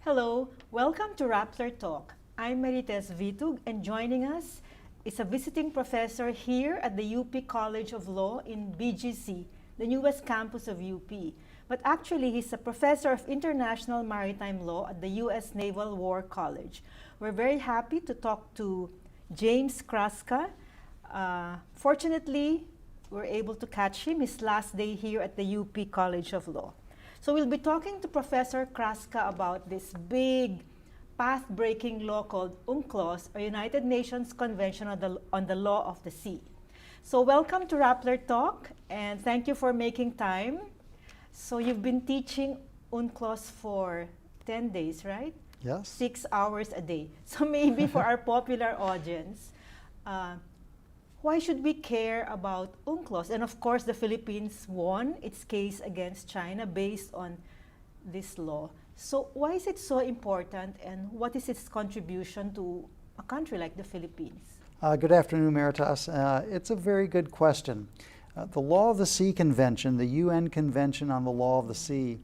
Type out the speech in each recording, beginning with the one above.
Hello, welcome to Rappler Talk. I'm Marites Vitug, and joining us is a visiting professor here at the UP College of Law in BGC, the newest campus of UP. But actually, he's a professor of international maritime law at the U.S. Naval War College. We're very happy to talk to James Kraska. Fortunately, we're able to catch him his last day here at the UP College of Law. So we'll be talking to Professor Kraska about this big path-breaking law called UNCLOS, or United Nations Convention on the Law of the Sea. So welcome to Rappler Talk, and thank you for making time. So you've been teaching UNCLOS for 10 days, right? Yes. 6 hours a day. So maybe for our popular audience, why should we care about UNCLOS? And of course, the Philippines won its case against China based on this law. So why is it so important, and what is its contribution to a country like the Philippines? Good afternoon, Maritas. It's a very good question. The Law of the Sea Convention, the UN Convention on the Law of the Sea,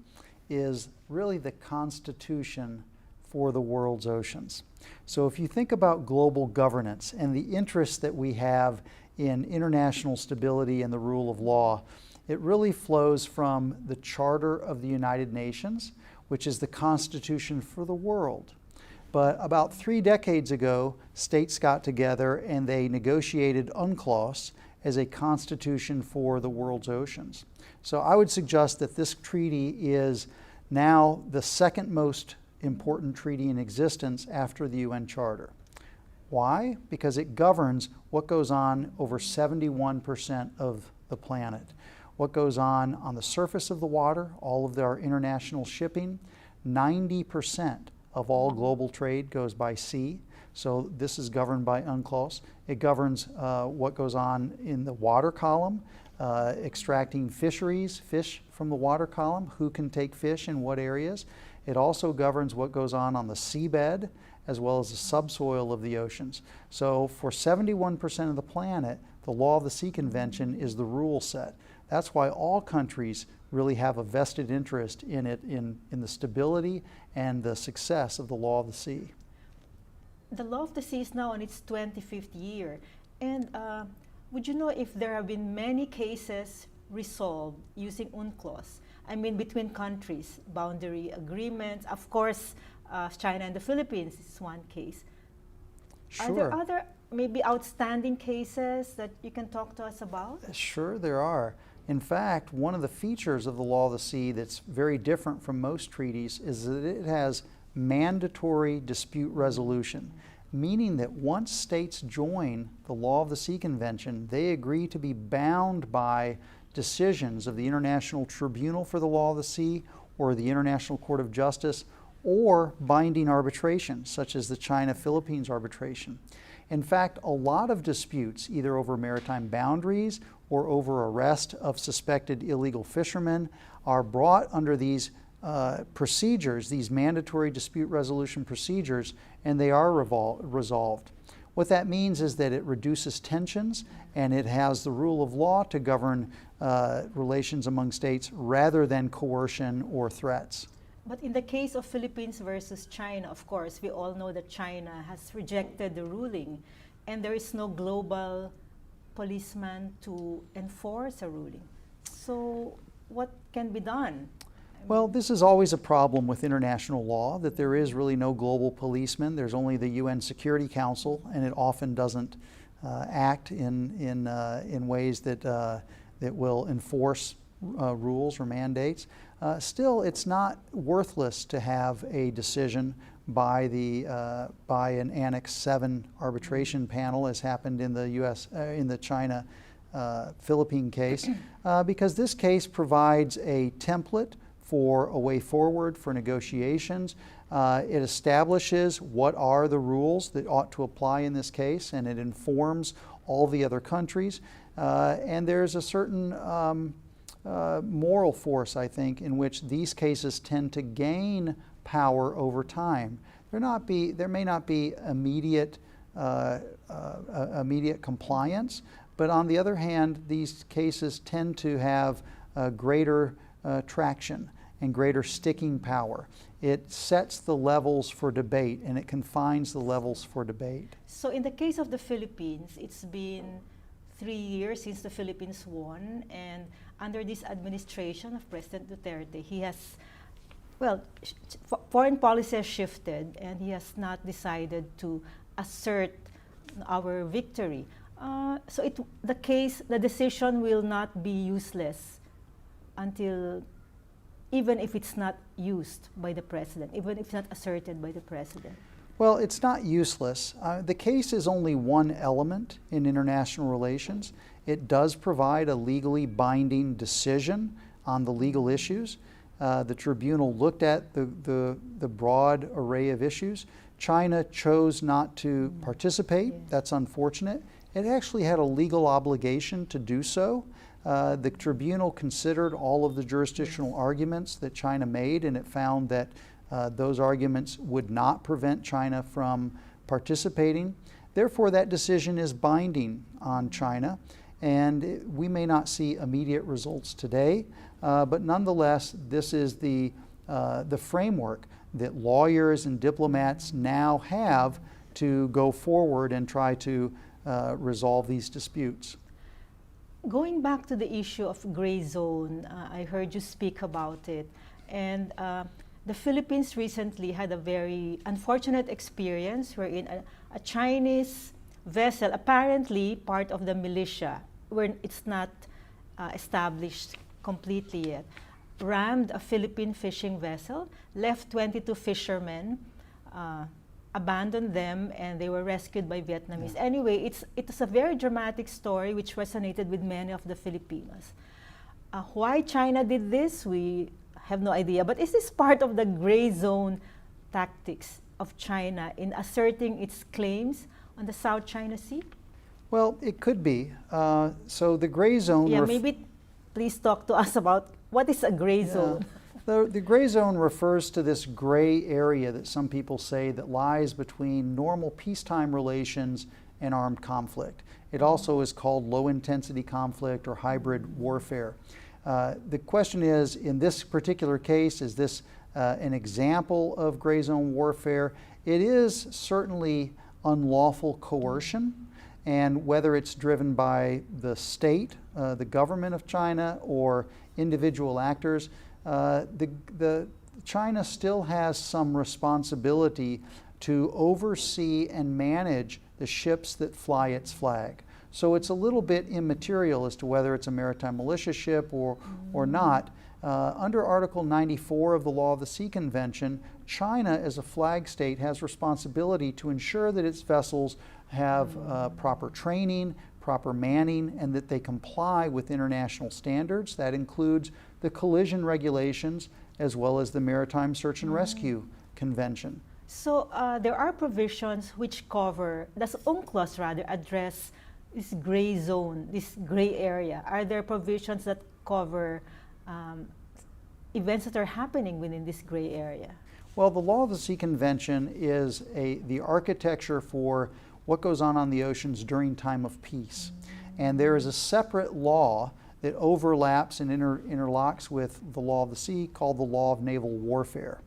is really the constitution for the world's oceans. So if you think about global governance and the interests that we have in international stability and the rule of law, it really flows from the Charter of the United Nations, which is the constitution for the world. But about 3 decades ago, states got together and they negotiated UNCLOS as a constitution for the world's oceans. So I would suggest that this treaty is now the second most important treaty in existence after the UN Charter. Why? Because it governs what goes on over 71% of the planet. What goes on the surface of the water, all of our international shipping. 90% of all global trade goes by sea. So this is governed by UNCLOS. It governs what goes on in the water column, extracting fisheries, fish from the water column, who can take fish in what areas. It also governs what goes on the seabed as well as the subsoil of the oceans. So for 71% of the planet, the Law of the Sea Convention is the rule set. That's why all countries really have a vested interest in it, in the stability and the success of the Law of the Sea. The Law of the Sea is now in its 25th year. And would you know if there have been many cases resolved using UNCLOS? I mean, between countries, boundary agreements. Of course, China and the Philippines is one case. Sure. Are there other maybe outstanding cases that you can talk to us about? Sure, there are. In fact, one of the features of the Law of the Sea that's very different from most treaties is that it has mandatory dispute resolution, meaning that once states join the Law of the Sea Convention, they agree to be bound by decisions of the International Tribunal for the Law of the Sea or the International Court of Justice, or binding arbitration, such as the China-Philippines arbitration. In fact, a lot of disputes, either over maritime boundaries or over arrest of suspected illegal fishermen, are brought under these procedures, these mandatory dispute resolution procedures, and they are resolved. What that means is that it reduces tensions and it has the rule of law to govern relations among states rather than coercion or threats. But in the case of Philippines versus China, of course, we all know that China has rejected the ruling, and there is no global policeman to enforce a ruling. So what can be done? Well, this is always a problem with international law, that there is really no global policeman. There's only the UN Security Council, and it often doesn't act in ways that will enforce rules or mandates. Still, it's not worthless to have a decision by an Annex 7 arbitration panel, as happened in the China Philippine case, because this case provides a template for a way forward for negotiations. It establishes what are the rules that ought to apply in this case, and it informs all the other countries. And there's a certain moral force, I think, in which these cases tend to gain power over time. There may not be immediate compliance, but on the other hand, these cases tend to have greater traction and greater sticking power. it sets the levels for debate and it confines the levels for debate. So in the case of the Philippines, it's been 3 years since the Philippines won, and under this administration of President Duterte, he has, well, foreign policy has shifted and he has not decided to assert our victory. So the decision will not be useless until, even if it's not used by the president, even if it's not asserted by the president. Well, it's not useless. The case is only one element in international relations. It does provide a legally binding decision on the legal issues. The tribunal looked at the broad array of issues. China chose not to participate. Yes. That's unfortunate. It actually had a legal obligation to do so. The tribunal considered all of the jurisdictional arguments that China made, and it found that those arguments would not prevent China from participating. Therefore, that decision is binding on China, and we may not see immediate results today, but nonetheless, this is the framework that lawyers and diplomats now have to go forward and try to resolve these disputes. Going back to the issue of gray zone, I heard you speak about it, and the Philippines recently had a very unfortunate experience wherein a Chinese vessel, apparently part of the militia, where it's not established completely yet, rammed a Philippine fishing vessel, left 22 fishermen, abandoned them, and they were rescued by Vietnamese. Yeah. Anyway, it's a very dramatic story which resonated with many of the Filipinos. Why China did this, we have no idea. But is this part of the gray zone tactics of China in asserting its claims on the South China Sea? Well, it could be. So the gray zone... Yeah, maybe please talk to us about what is a gray zone. The gray zone refers to this gray area that some people say that lies between normal peacetime relations and armed conflict. It also is called low-intensity conflict or hybrid warfare. The question is, in this particular case, is this an example of gray zone warfare? It is certainly unlawful coercion, and whether it's driven by the state, the government of China, or individual actors, China still has some responsibility to oversee and manage the ships that fly its flag. So it's a little bit immaterial as to whether it's a maritime militia ship or not. Under Article 94 of the Law of the Sea Convention, China as a flag state has responsibility to ensure that its vessels have proper training, proper manning, and that they comply with international standards. That includes the collision regulations as well as the Maritime Search and Rescue Convention. So there are provisions which cover, does UNCLOS rather address this gray zone, this gray area? Are there provisions that cover events that are happening within this gray area? Well, the Law of the Sea Convention is the architecture for what goes on the oceans during time of peace. And there is a separate law that overlaps and interlocks with the law of the sea called the Law of Naval Warfare.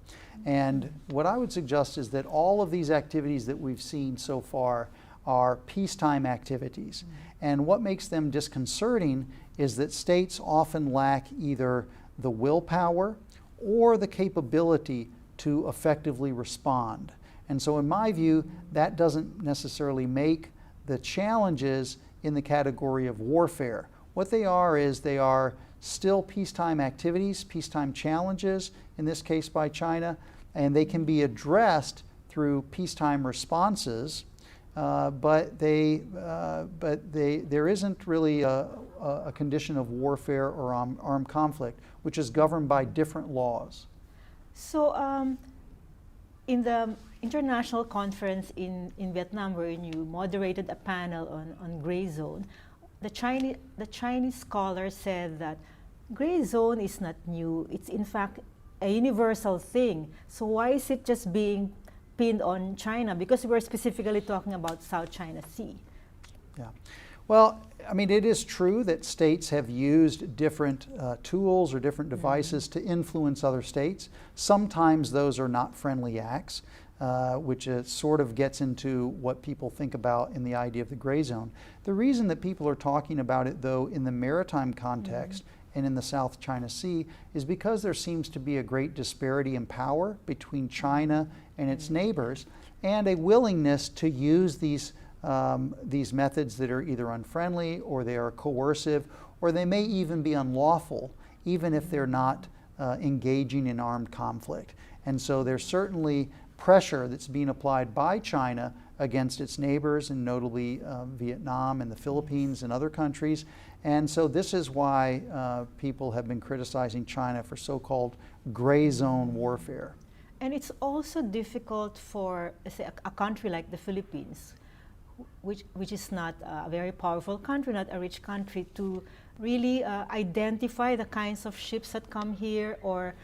And what I would suggest is that all of these activities that we've seen so far are peacetime activities. And what makes them disconcerting is that states often lack either the willpower or the capability to effectively respond. And so in my view, that doesn't necessarily make the challenges in the category of warfare. What they are is they are still peacetime activities, peacetime challenges, in this case by China, and they can be addressed through peacetime responses, but there isn't really a condition of warfare or armed conflict, which is governed by different laws. So in the international conference in Vietnam, wherein you moderated a panel on gray zone, the Chinese scholar said that gray zone is not new. It's in fact a universal thing. So why is it just being pinned on China? Because we're specifically talking about South China Sea. Yeah. Well, I mean, it is true that states have used different tools or different devices to influence other states. Sometimes those are not friendly acts, which sort of gets into what people think about in the idea of the gray zone. The reason that people are talking about it, though, in the maritime context and in the South China Sea is because there seems to be a great disparity in power between China and its neighbors, and a willingness to use these methods that are either unfriendly or they are coercive, or they may even be unlawful, even if they're not engaging in armed conflict. And so there's certainly pressure that's being applied by China against its neighbors, and notably Vietnam and the Philippines and other countries. And so this is why people have been criticizing China for so-called gray zone warfare. And it's also difficult for, say, a country like the Philippines, which is not a very powerful country, not a rich country, to really identify the kinds of ships that come here or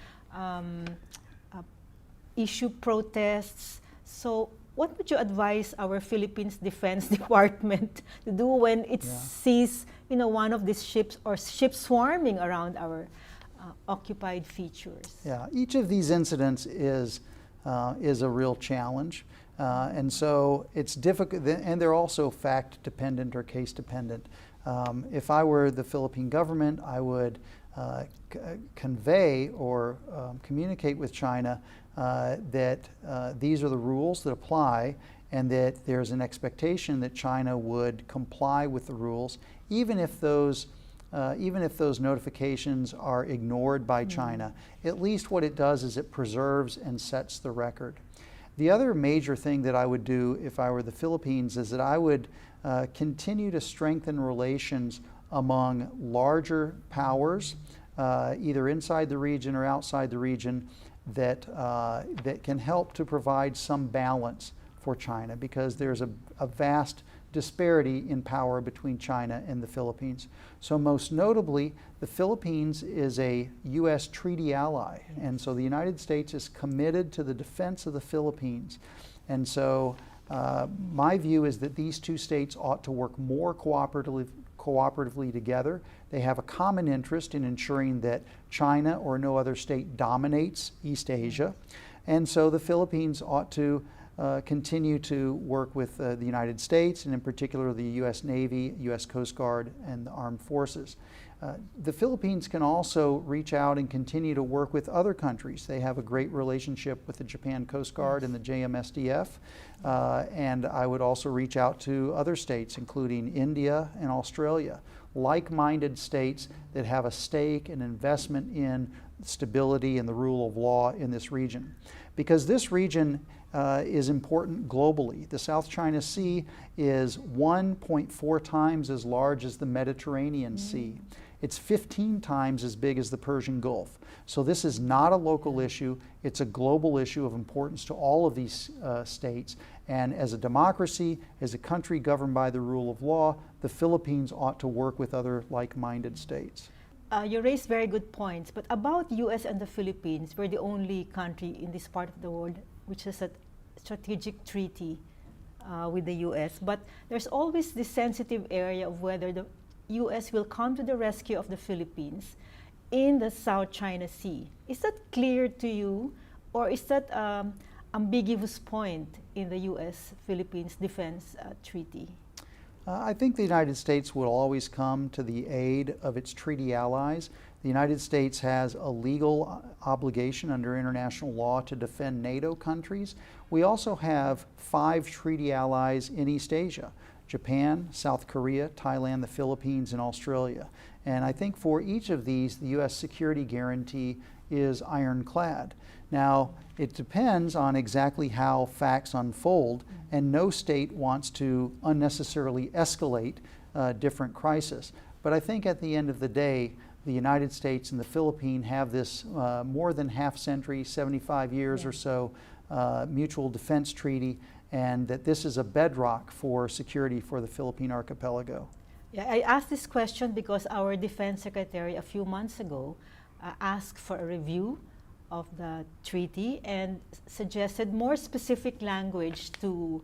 issue protests. So what would you advise our Philippines Defense Department to do when it sees, one of these ships or ships swarming around our occupied features? Yeah, each of these incidents is a real challenge. And so it's difficult, and they're also fact dependent or case dependent. If I were the Philippine government, I would convey or communicate with China that these are the rules that apply, and that there's an expectation that China would comply with the rules, even if those notifications are ignored by China. At least what it does is it preserves and sets the record. The other major thing that I would do if I were the Philippines is that I would continue to strengthen relations among larger powers, either inside the region or outside the region, that can help to provide some balance for China, because there's a vast disparity in power between China and the Philippines. So most notably, the Philippines is a U.S. treaty ally, and so the United States is committed to the defense of the Philippines. And so my view is that these two states ought to work more cooperatively together. They have a common interest in ensuring that China or no other state dominates East Asia. And so the Philippines ought to continue to work with the United States, and in particular the U.S. Navy, U.S. Coast Guard, and the armed forces. The Philippines can also reach out and continue to work with other countries. They have a great relationship with the Japan Coast Guard and the JMSDF, and I would also reach out to other states, including India and Australia, like-minded states that have a stake and investment in stability and the rule of law in this region. Because this region is important globally. The South China Sea is 1.4 times as large as the Mediterranean Sea. It's 15 times as big as the Persian Gulf. So this is not a local issue. It's a global issue of importance to all of these states. And as a democracy, as a country governed by the rule of law, the Philippines ought to work with other like-minded states. You raised very good points, but about U.S. and the Philippines, we're the only country in this part of the world which has a strategic treaty with the U.S. But there's always this sensitive area of whether the U.S. will come to the rescue of the Philippines in the South China Sea. Is that clear to you, or is that ambiguous point in the U.S.-Philippines Defense Treaty? I think the United States will always come to the aid of its treaty allies. The United States has a legal obligation under international law to defend NATO countries. We also have 5 treaty allies in East Asia: Japan, South Korea, Thailand, the Philippines, and Australia. And I think for each of these, the U.S. security guarantee is ironclad. Now, it depends on exactly how facts unfold, and no state wants to unnecessarily escalate different crises. But I think at the end of the day, the United States and the Philippines have this more than half-century, 75 years or so, mutual defense treaty, and that this is a bedrock for security for the Philippine archipelago. Yeah, I asked this question because our Defense Secretary a few months ago asked for a review of the treaty and suggested more specific language to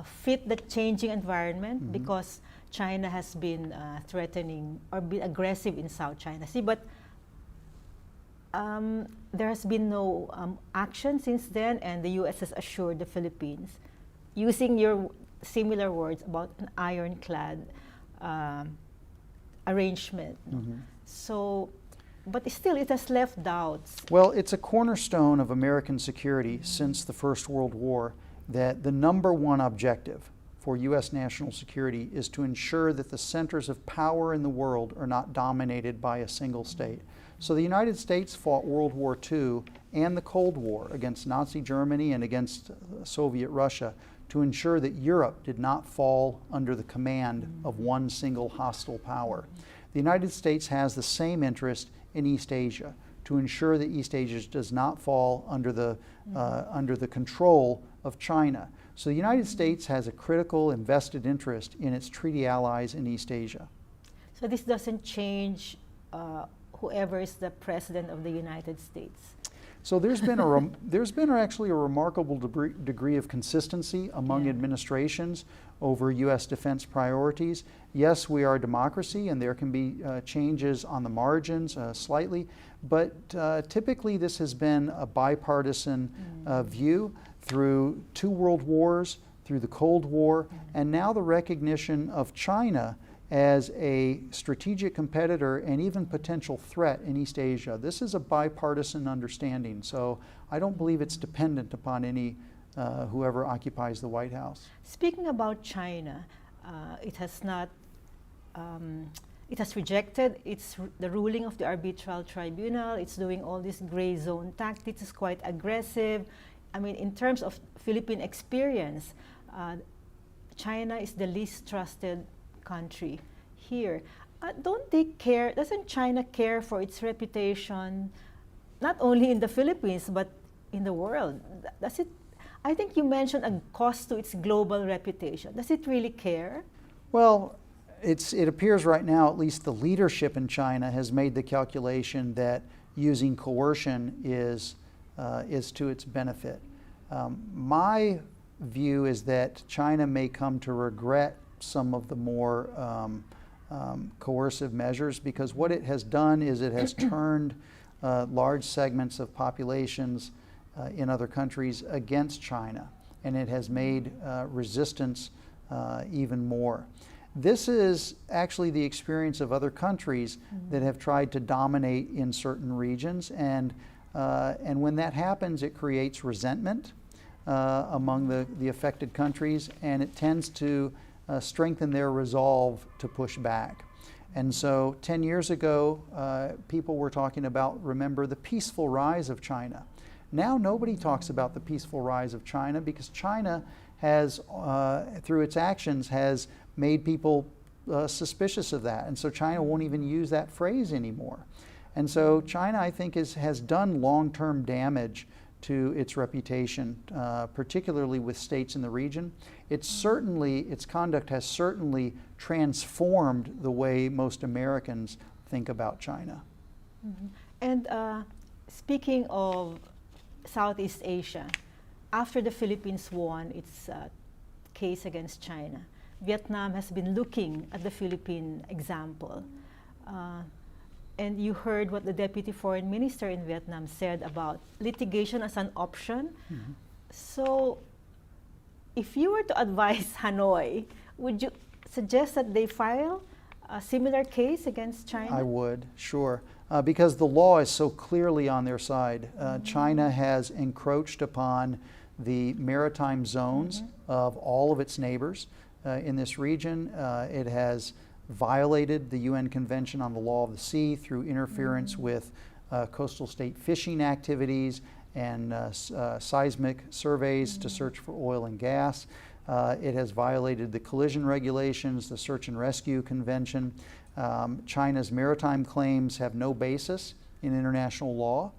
fit the changing environment because China has been threatening or been aggressive in South China Sea, but there has been no action since then, and the U.S. has assured the Philippines, using your similar words about an ironclad arrangement. So, but still it has left doubts. Well, it's a cornerstone of American security since the First World War that the number one objective for U.S. national security is to ensure that the centers of power in the world are not dominated by a single state. So the United States fought World War II and the Cold War against Nazi Germany and against Soviet Russia to ensure that Europe did not fall under the command of one single hostile power. The United States has the same interest in East Asia, to ensure that East Asia does not fall under the control of China. So the United States has a critical invested interest in its treaty allies in East Asia. So this doesn't change whoever is the president of the United States. So there's been actually a remarkable degree of consistency among administrations over U.S. defense priorities. Yes, we are a democracy, and there can be changes on the margins slightly, but typically this has been a bipartisan view through 2 world wars, through the Cold War, and now the recognition of China as a strategic competitor and even potential threat in East Asia. This is a bipartisan understanding, so I don't believe it's dependent upon any whoever occupies the White House. Speaking about China, it has not, it has rejected the ruling of the arbitral tribunal. It's doing all these gray zone tactics. It's quite aggressive. I mean, in terms of Philippine experience, China is the least trusted country here. Don't they care? Doesn't China care for its reputation, not only in the Philippines but in the world? Does it? I think you mentioned a cost to its global reputation. Does it really care? Well, it appears right now, at least the leadership in China has made the calculation that using coercion is to its benefit. My view is that China may come to regret some of the more coercive measures, because what it has done is it has turned large segments of populations in other countries against China, and it has made resistance even more. This is actually the experience of other countries that have tried to dominate in certain regions, and when that happens, it creates resentment among the affected countries, and it tends to strengthen their resolve to push back. And so 10 years ago, people were talking about, remember, the peaceful rise of China. Now nobody talks about the peaceful rise of China, because China has, through its actions, has made people suspicious of that. And so China won't even use that phrase anymore. And so China, I think, has done long-term damage to its reputation, particularly with states in the region. Its conduct has certainly transformed the way most Americans think about China. And speaking of Southeast Asia, after the Philippines won its case against China, Vietnam has been looking at the Philippine example. And you heard what the Deputy Foreign Minister in Vietnam said about litigation as an option. So, if you were to advise Hanoi, would you suggest that they file a similar case against China? I would, sure, because the law is so clearly on their side. China has encroached upon the maritime zones of all of its neighbors in this region. It has violated the UN Convention on the Law of the Sea through interference with coastal state fishing activities and seismic surveys to search for oil and gas. It has violated the collision regulations, the Search and Rescue Convention. China's maritime claims have no basis in international law.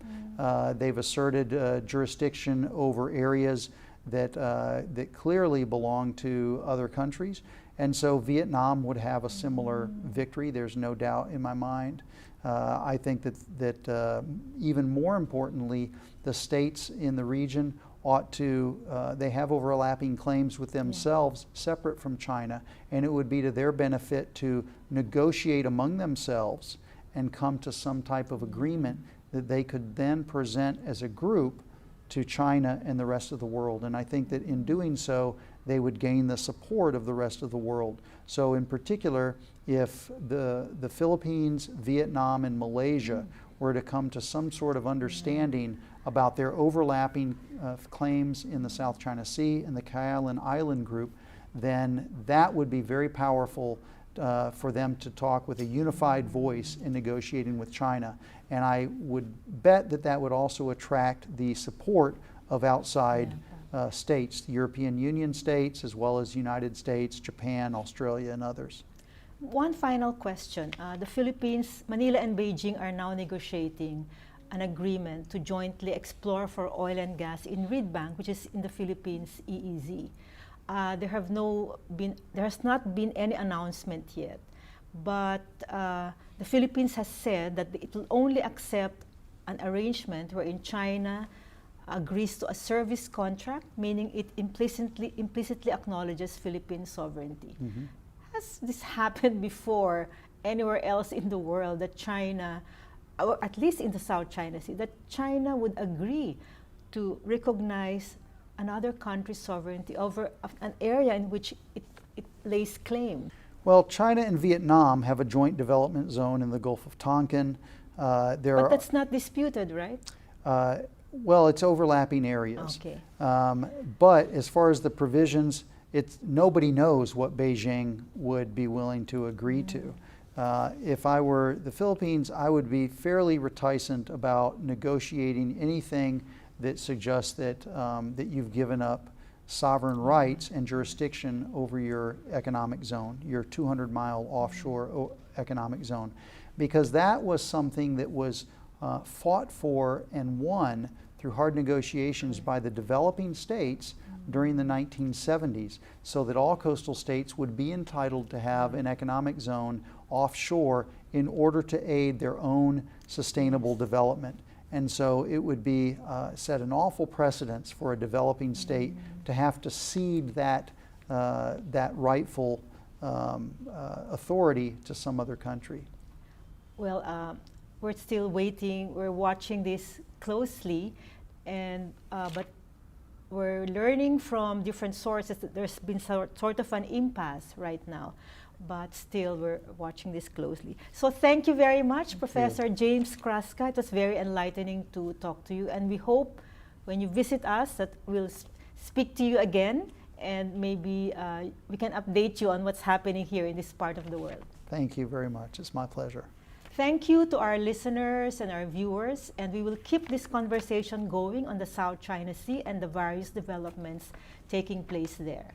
They've asserted jurisdiction over areas that clearly belong to other countries. And so Vietnam would have a similar victory, there's no doubt in my mind. I think that even more importantly, the states in the region ought to, they have overlapping claims with themselves separate from China, and it would be to their benefit to negotiate among themselves and come to some type of agreement that they could then present as a group to China and the rest of the world. And I think that in doing so, they would gain the support of the rest of the world. So in particular, if the Philippines, Vietnam, and Malaysia were to come to some sort of understanding about their overlapping claims in the South China Sea and the Kailan Island group, then that would be very powerful for them to talk with a unified voice in negotiating with China. And I would bet that that would also attract the support of outside states, the European Union states, as well as United States, Japan, Australia, and others. One final question. The Philippines, Manila and Beijing are now negotiating an agreement to jointly explore for oil and gas in Reed Bank, which is in the Philippines EEZ. There has not been any announcement yet, but the Philippines has said that it will only accept an arrangement wherein China agrees to a service contract, meaning it implicitly acknowledges Philippine sovereignty. Has this happened before anywhere else in the world, that China, or at least in the South China Sea, that China would agree to recognize another country's sovereignty over an area in which it lays claim? Well, China and Vietnam have a joint development zone in the Gulf of Tonkin. But that's not disputed, right? Well, it's overlapping areas. Okay. But as far as the provisions, nobody knows what Beijing would be willing to agree to. If I were the Philippines, I would be fairly reticent about negotiating anything that suggests that you've given up sovereign rights and jurisdiction over your economic zone, your 200-mile offshore economic zone, because that was something that was fought for and won through hard negotiations by the developing states during the 1970s, so that all coastal states would be entitled to have an economic zone offshore in order to aid their own sustainable development. And so it would be set an awful precedence for a developing state to have to cede that rightful authority to some other country. Well, we're still waiting. We're watching this closely, and but we're learning from different sources that there's been sort of an impasse right now. But still, we're watching this closely. So thank you very much, Professor James Kraska. It was very enlightening to talk to you. And we hope when you visit us that we'll speak to you again, and maybe we can update you on what's happening here in this part of the world. Thank you very much. It's my pleasure. Thank you to our listeners and our viewers. And we will keep this conversation going on the South China Sea and the various developments taking place there.